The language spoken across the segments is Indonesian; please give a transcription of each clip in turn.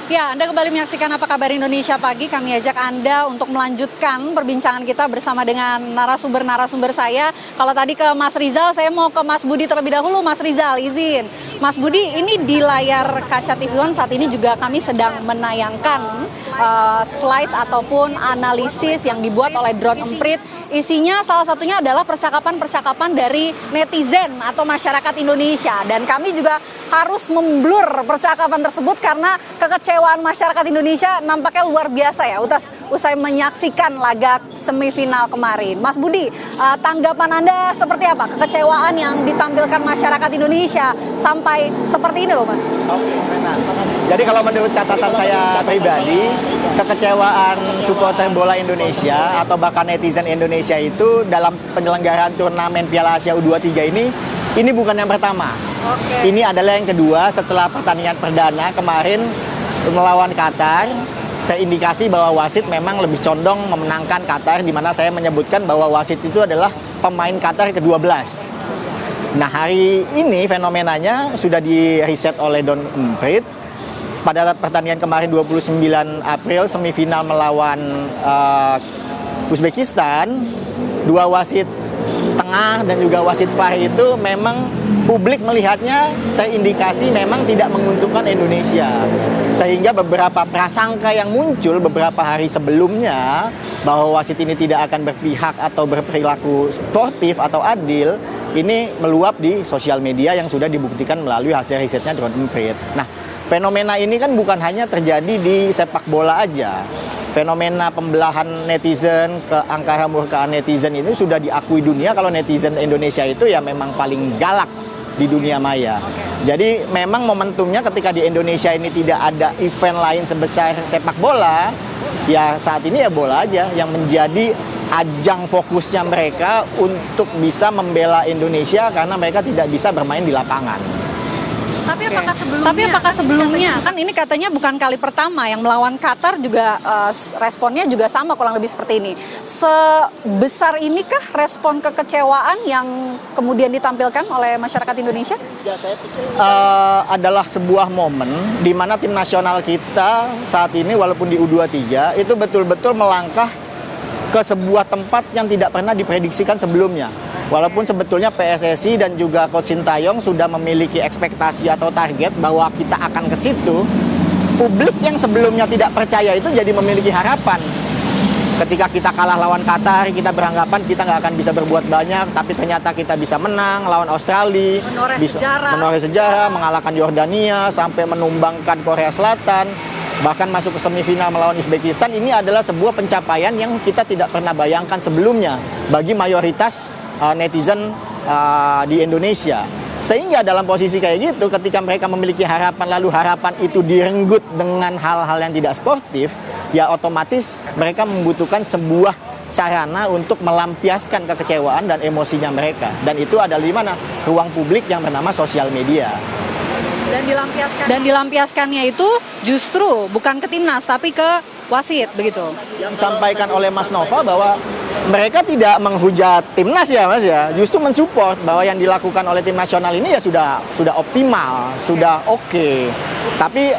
Ya, Anda kembali menyaksikan Apa Kabar Indonesia Pagi. Kami ajak Anda untuk melanjutkan perbincangan kita bersama dengan narasumber-narasumber saya. Kalau tadi ke Mas Rizal, saya mau ke Mas Budi terlebih dahulu. Mas Rizal, izin. Mas Budi, ini di layar kaca TV One saat ini juga kami sedang menayangkan slide ataupun analisis yang dibuat oleh Drone Emprit. Isinya salah satunya adalah percakapan-percakapan dari netizen atau masyarakat Indonesia. Dan kami juga harus memblur percakapan tersebut karena kekecewaan masyarakat Indonesia nampaknya luar biasa ya usai menyaksikan laga semifinal kemarin. Mas Budi, tanggapan Anda seperti apa? Kekecewaan yang ditampilkan masyarakat Indonesia sampai seperti ini loh, Mas. Oke, benar. Jadi kalau menurut catatan saya pribadi, kekecewaan supporter bola Indonesia atau bahkan netizen Indonesia itu dalam penyelenggaraan turnamen Piala Asia U23 ini bukan yang pertama. Oke. Ini adalah yang kedua setelah pertandingan perdana kemarin melawan Qatar. Terindikasi bahwa wasit memang lebih condong memenangkan Qatar, di mana saya menyebutkan bahwa wasit itu adalah pemain Qatar ke-12. Nah, hari ini fenomenanya sudah di-reset oleh Drone Emprit. Pada pertandingan kemarin 29 April semifinal melawan Uzbekistan, dua wasit tengah dan juga wasit VAR itu memang publik melihatnya terindikasi memang tidak menguntungkan Indonesia. Sehingga beberapa prasangka yang muncul beberapa hari sebelumnya bahwa wasit ini tidak akan berpihak atau berperilaku sportif atau adil, ini meluap di sosial media yang sudah dibuktikan melalui hasil risetnya Drone Emprit. Nah, fenomena ini kan bukan hanya terjadi di sepak bola aja. Fenomena pembelahan netizen, keangkara murkaan netizen ini sudah diakui dunia kalau netizen Indonesia itu ya memang paling galak di dunia maya. Jadi memang momentumnya ketika di Indonesia ini tidak ada event lain sebesar sepak bola, ya saat ini ya bola aja yang menjadi ajang fokusnya mereka untuk bisa membela Indonesia karena mereka tidak bisa bermain di lapangan. Tapi apakah sebelumnya kan ini katanya bukan kali pertama yang melawan Qatar juga responnya juga sama kurang lebih seperti ini. Sebesar inikah respon kekecewaan yang kemudian ditampilkan oleh masyarakat Indonesia? Ya, saya pikir adalah sebuah momen di mana tim nasional kita saat ini walaupun di U23 itu betul-betul melangkah ke sebuah tempat yang tidak pernah diprediksikan sebelumnya. Walaupun sebetulnya PSSI dan juga Coach Sintayong sudah memiliki ekspektasi atau target bahwa kita akan ke situ, publik yang sebelumnya tidak percaya itu jadi memiliki harapan. Ketika kita kalah lawan Qatar, kita beranggapan kita nggak akan bisa berbuat banyak, tapi ternyata kita bisa menang lawan Australia, menoreh sejarah, mengalahkan Yordania, sampai menumbangkan Korea Selatan, bahkan masuk ke semifinal melawan Uzbekistan. Ini adalah sebuah pencapaian yang kita tidak pernah bayangkan sebelumnya bagi mayoritas netizen di Indonesia. Sehingga dalam posisi kayak gitu, ketika mereka memiliki harapan lalu harapan itu direnggut dengan hal-hal yang tidak sportif, ya otomatis mereka membutuhkan sebuah sarana untuk melampiaskan kekecewaan dan emosinya mereka. Dan itu adalah di mana? Ruang publik yang bernama sosial media. Dan dilampiaskannya itu justru bukan ke timnas tapi ke wasit begitu. Yang disampaikan oleh Mas Nova bahwa mereka tidak menghujat timnas ya Mas ya, justru mensupport bahwa yang dilakukan oleh tim nasional ini ya sudah optimal, sudah oke. Tapi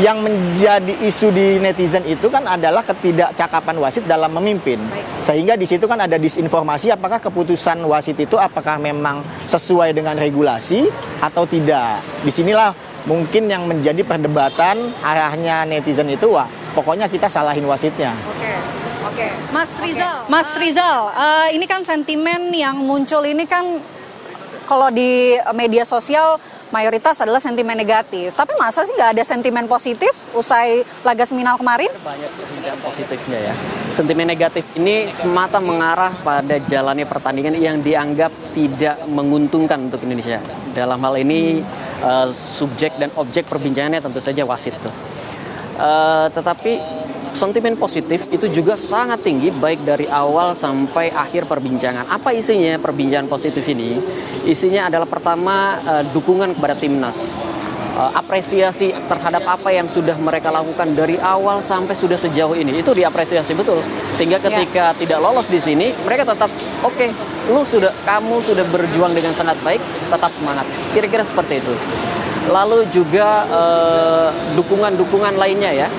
yang menjadi isu di netizen itu kan adalah ketidakcakapan wasit dalam memimpin. Sehingga di situ kan ada disinformasi apakah keputusan wasit itu apakah memang sesuai dengan regulasi atau tidak. Disinilah mungkin yang menjadi perdebatan arahnya netizen itu, wah pokoknya kita salahin wasitnya. Oke. Mas Rizal, ini kan sentimen yang muncul ini kan kalau di media sosial mayoritas adalah sentimen negatif. Tapi masa sih nggak ada sentimen positif usai laga semifinal kemarin? Banyak sentimen positifnya ya. Sentimen negatif ini semata mengarah pada jalannya pertandingan yang dianggap tidak menguntungkan untuk Indonesia. Dalam hal ini subjek dan objek perbincangannya tentu saja wasit tuh. Tetapi sentimen positif itu juga sangat tinggi baik dari awal sampai akhir perbincangan. Apa isinya perbincangan positif ini? Isinya adalah pertama dukungan kepada timnas. Apresiasi terhadap apa yang sudah mereka lakukan dari awal sampai sudah sejauh ini. Itu diapresiasi betul. Sehingga ketika tidak lolos di sini, mereka tetap oke, kamu sudah berjuang dengan sangat baik, tetap semangat. Kira-kira seperti itu. lalu juga dukungan-dukungan lainnya ya.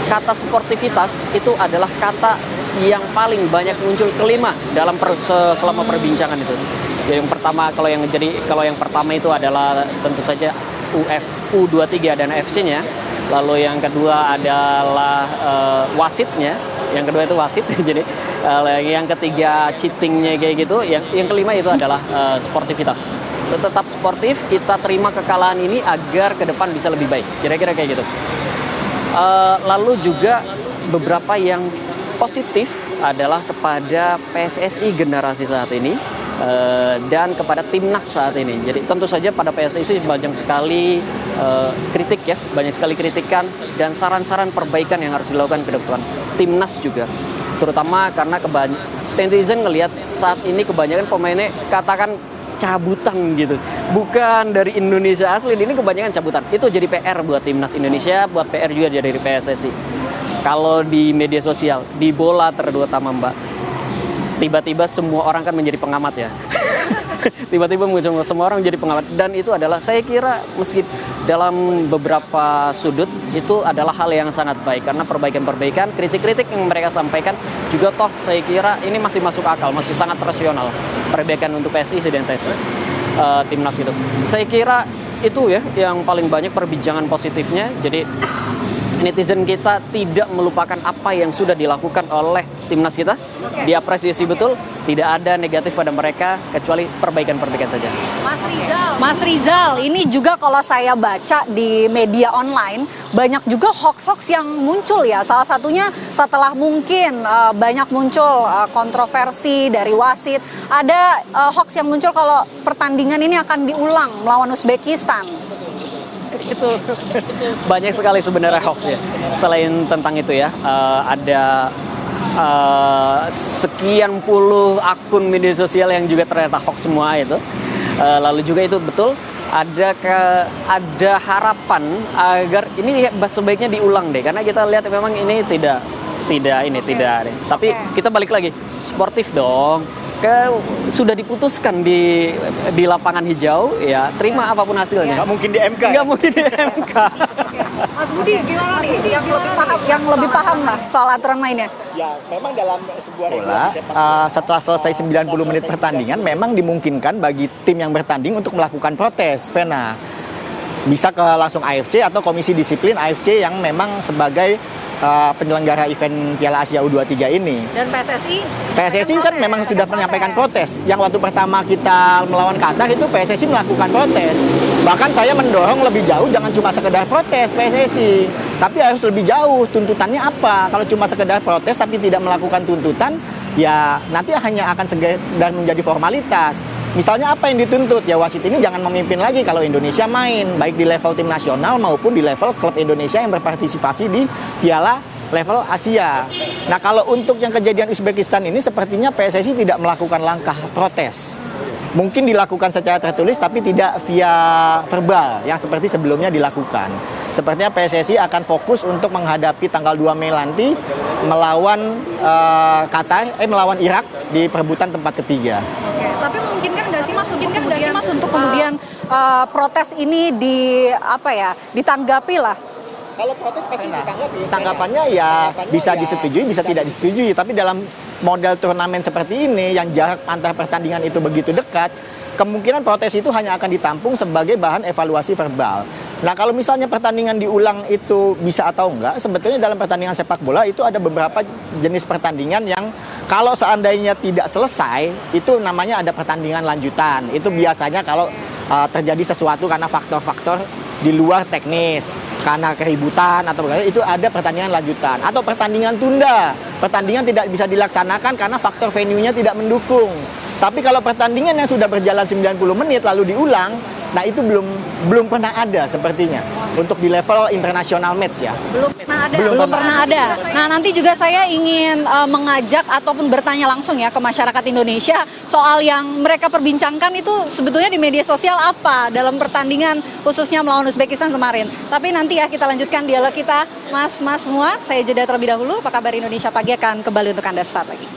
Kata sportivitas itu adalah kata yang paling banyak muncul kelima dalam selama perbincangan itu. Jadi yang pertama kalau yang pertama itu adalah tentu saja U23 dan FC-nya. Lalu yang kedua adalah wasitnya. Yang kedua itu wasit. Jadi yang ketiga cheatingnya kayak gitu. Yang kelima itu adalah sportivitas. Tetap sportif, kita terima kekalahan ini agar ke depan bisa lebih baik. Kira-kira kayak gitu. Lalu juga beberapa yang positif adalah kepada PSSI generasi saat ini dan kepada timnas saat ini. Jadi tentu saja pada PSSI banyak sekali kritik ya, banyak sekali kritikan dan saran-saran perbaikan yang harus dilakukan ke depan. Timnas juga, terutama karena netizen ngelihat saat ini kebanyakan pemainnya katakan cabutan gitu, bukan dari Indonesia asli, ini kebanyakan cabutan. Itu jadi PR buat timnas Indonesia, buat PR juga dari PSSI. Kalau di media sosial, di bola terutama Mbak, tiba-tiba semua orang kan menjadi pengamat ya. Tiba-tiba semua orang menjadi pengamat, dan itu adalah, saya kira meski dalam beberapa sudut itu adalah hal yang sangat baik, karena perbaikan-perbaikan, kritik-kritik yang mereka sampaikan juga toh saya kira ini masih masuk akal, masih sangat rasional. Perbaikan untuk PSIS dan timnas itu, saya kira itu ya yang paling banyak perbincangan positifnya. Jadi netizen kita tidak melupakan apa yang sudah dilakukan oleh timnas kita, diapresiasi betul, tidak ada negatif pada mereka kecuali perbaikan-perbaikan saja. Mas Rizal, ini juga kalau saya baca di media online banyak juga hoax-hoax yang muncul ya. Salah satunya setelah mungkin banyak muncul kontroversi dari wasit, ada hoax yang muncul kalau pertandingan ini akan diulang melawan Uzbekistan. Itu banyak sekali sebenarnya hoax ya. Selain tentang itu ya, ada sekian puluh akun media sosial yang juga ternyata hoax semua itu. Lalu juga itu betul ada harapan agar ini sebaiknya diulang deh, karena kita lihat memang ini tidak. Tapi kita balik lagi, sportif dong. Sudah diputuskan di lapangan hijau ya, terima apapun hasilnya. Nggak mungkin di MK. Nggak mungkin di MK. Mas Budi gimana nih? Yang lebih paham lah soal aturan mainnya. Ya, memang dalam sebuah bola setelah selesai 90 menit pertandingan memang dimungkinkan bagi tim yang bertanding untuk melakukan protes, Vena. Bisa ke langsung AFC atau Komisi Disiplin AFC yang memang sebagai penyelenggara event Piala Asia U23 ini. Dan PSSI kan memang sudah menyampaikan protes. Yang waktu pertama kita melawan Qatar itu PSSI melakukan protes. Bahkan saya mendorong lebih jauh, jangan cuma sekedar protes PSSI, tapi harus lebih jauh tuntutannya apa. Kalau cuma sekedar protes tapi tidak melakukan tuntutan, ya nanti hanya akan sekedar menjadi formalitas. Misalnya apa yang dituntut? Ya wasit ini jangan memimpin lagi kalau Indonesia main, baik di level tim nasional maupun di level klub Indonesia yang berpartisipasi di Piala level Asia. Nah, kalau untuk yang kejadian Uzbekistan ini sepertinya PSSI tidak melakukan langkah protes. Mungkin dilakukan secara tertulis tapi tidak via verbal yang seperti sebelumnya dilakukan. Sepertinya PSSI akan fokus untuk menghadapi tanggal 2 Mei nanti melawan melawan Irak di perebutan tempat ketiga. Oke, tapi memungkinkan nggak sih Mas untuk kemudian protes ini ditanggapi lah? Kalau protes pasti ditanggapi. Tanggapannya ya bisa disetujui, bisa tidak disetujui. Tapi dalam model turnamen seperti ini yang jarak antar pertandingan itu begitu dekat, kemungkinan protes itu hanya akan ditampung sebagai bahan evaluasi verbal. Nah, kalau misalnya pertandingan diulang itu bisa atau enggak, sebetulnya dalam pertandingan sepak bola itu ada beberapa jenis pertandingan yang kalau seandainya tidak selesai, itu namanya ada pertandingan lanjutan. Itu biasanya kalau terjadi sesuatu karena faktor-faktor di luar teknis, karena keributan atau bagaimana, itu ada pertandingan lanjutan. Atau pertandingan tunda, pertandingan tidak bisa dilaksanakan karena faktor venue-nya tidak mendukung. Tapi kalau pertandingan yang sudah berjalan 90 menit lalu diulang, nah itu belum pernah ada sepertinya untuk di level internasional match ya. Belum pernah ada. Nah, nanti juga saya ingin mengajak ataupun bertanya langsung ya ke masyarakat Indonesia soal yang mereka perbincangkan itu sebetulnya di media sosial apa dalam pertandingan khususnya melawan Uzbekistan kemarin. Tapi nanti ya kita lanjutkan dialog kita, Mas semua. Saya jeda terlebih dahulu. Apa kabar Indonesia Pagi akan kembali untuk Anda saat lagi.